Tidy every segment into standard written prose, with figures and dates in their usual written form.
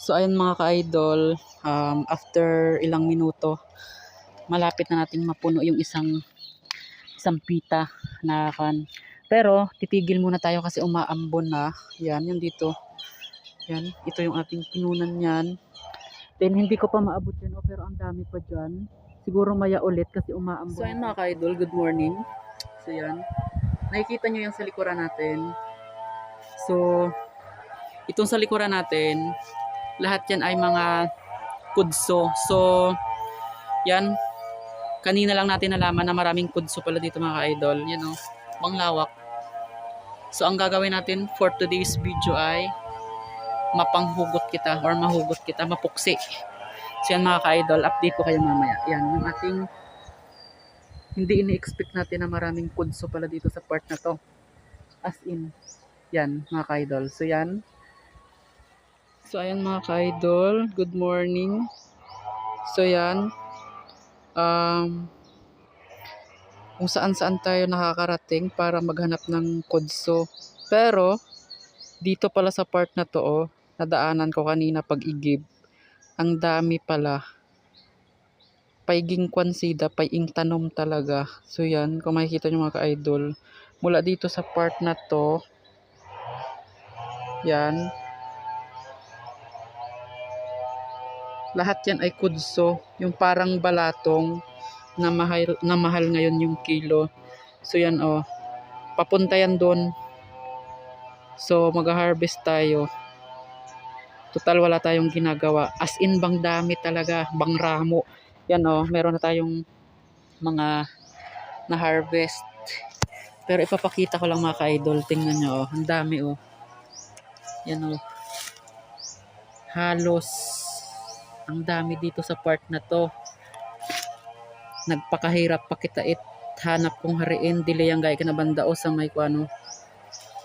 So ayun mga ka-idol, after ilang minuto, malapit na nating mapuno yung isang pita na kan. Pero titigil muna tayo kasi umaambon na. Yan, yung dito. Yan, ito yung ating pinunan niyan. Then hindi ko pa maabot yan, pero ang dami pa dyan. Siguro maya ulit kasi umaambon. So ayun mga ka-idol, good morning. So yan, nakikita nyo yung sa likuran natin. So, itong sa likuran natin, lahat yan ay mga kudso. So, yan, kanina lang natin nalaman na maraming kudso pala dito mga ka-idol. Yan o, panglawak. So, ang gagawin natin for today's video ay mapanghugot kita or mahugot kita, mapuksi. So, yan mga ka-idol, update ko kayo mamaya. Yan, yung ating hindi ini-expect natin na maraming kudso pala dito sa part na to. As in, yan mga ka-idol. So, yan. So, ayan mga ka-idol, good morning. So, yan. Kung saan-saan tayo nakakarating para maghanap ng kudso. Pero, dito pala sa part na to, oh, nadaanan ko kanina pag-igib. Ang dami pala. Paiging kwansida, paing tanom talaga. So, yan. Kung makikita nyo mga ka-idol, mula dito sa part na to, yan. Lahat yan ay kudso. Yung parang balatong na mahal ngayon yung kilo. So yan oh. Papunta yan doon. So mag-harvest tayo. Total wala tayong ginagawa. As in bang dami talaga. Bang ramo. Yan oh. Meron na tayong mga na-harvest. Pero ipapakita ko lang mga ka-idol. Tingnan nyo oh. Ang dami oh. Yan oh. Halos ang dami dito sa part na to. Nagpakahirap pa kita hanap kong hariin dili yang gaya kinabanda o sa may kuano.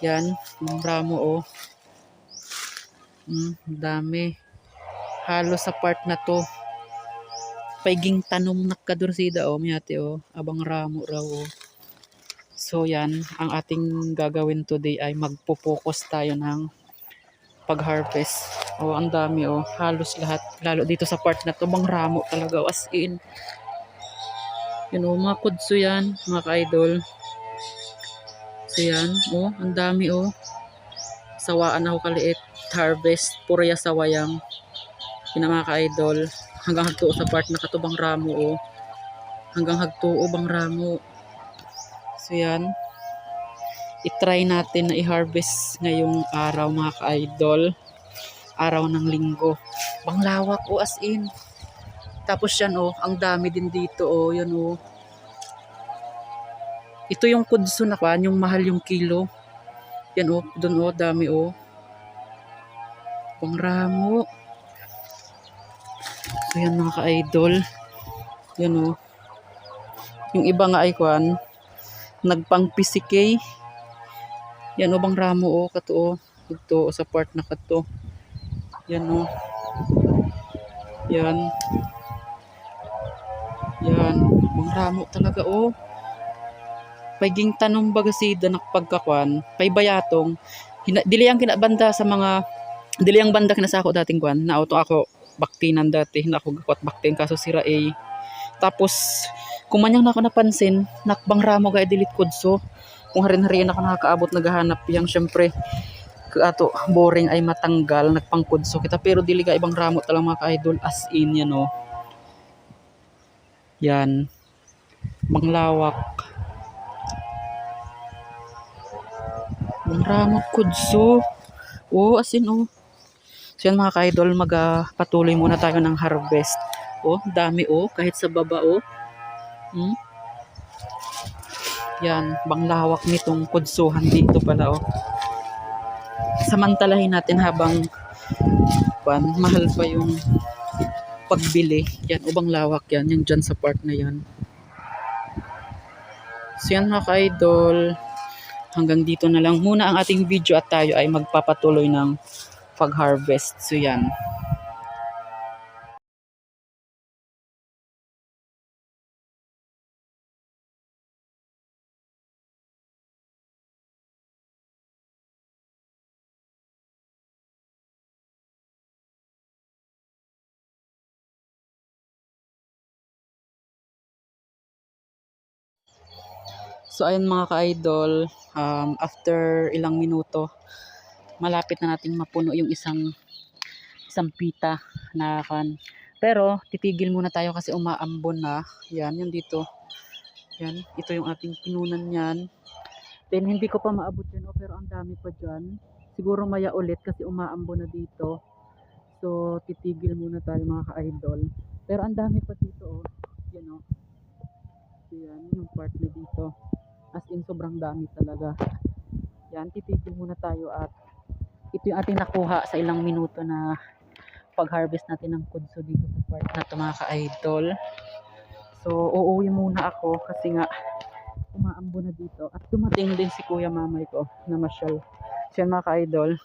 Yan, yung ramo o. Dami. Halos sa part na to. Paiging tanom nakadursida o miyate o. Abang ramo raw o. So yan, ang ating gagawin today ay magpo-focus tayo ng pag-harvest. O ang dami o. Halos lahat. Lalo dito sa part na to. Bang ramo talaga o. As in. Yun o, mga kudso yan, mga ka-idol. So yan, o, ang dami o. Sawaan ako kaliit, harvest, puro ya sawayang. Yun mga ka-idol. Hanggang hagtuo sa part na katubang ramo o. Hanggang hagtuo bang ramo. So yan. I-try natin na i-harvest ngayong araw mga ka-idol. Araw ng linggo. Bang lawak o as in. Tapos yan o, ang dami din dito o, yan o. Ito yung kudso na kan, yung mahal yung kilo. Yan o, dun o, dami o. Pangramo. So yan mga ka-idol. Yan o. Yung iba nga ay kwan, nagpang PCK. Yan o, bang ramo o, kato o. Ito sa part na kato. Yan o. Yan. Yan. Bang ramo talaga o. Paiging tanong bagasida nakapagkakwan, pay bayatong, dili ang kinabanda sa mga, dili ang banda kinasako dating kwan, na auto ako, baktinan dati, na ako gakwat baktin, kaso sira eh. Tapos, kumanyang na ako napansin, nakbang ramo gaya dilit kudso, kung harin-hariin ako nakakaabot, naghahanap yang syempre, ato, boring ay matanggal, nagpangkudso kita, pero dili ga ibang ramo talang mga ka-idol, as in yan o. Yan, manglawak. Ang ramot kudso. Oh, as in oh. So yan mga ka-idol, patuloy muna tayo ng harvest. Oh, dami oh, kahit sa baba oh. Yan, banglawak nitong kudsuhan dito pala oh. Samantalahin natin habang mahal pa yung pagbili. Yan, ubang lawak yan, yung dyan sa part na yan. So yan mga ka-idol, hanggang dito na lang muna ang ating video at tayo ay magpapatuloy ng pag-harvest. So yan. So ayun mga ka-idol, after ilang minuto, malapit na nating mapuno yung isang pita na kan. Pero titigil muna tayo kasi umaambon na. Yan, yung dito. Yan, ito yung ating pinunan niyan. Then hindi ko pa maabot yan, pero ang dami pa dyan. Siguro maya ulit kasi umaambon na dito. So titigil muna tayo mga ka-idol. Pero ang dami pa dito, oh. Yan, oh. So, yan, yung part na dito. As in, sobrang dami talaga. Yan, titigil muna tayo at ito yung ating nakuha sa ilang minuto na pag-harvest natin ng kudso dito sa part na ito mga ka-idol. So, uuwi muna ako kasi nga umaambo na dito. At dumating din si Kuya Mamay ko na masyal. So, yan mga ka-idol.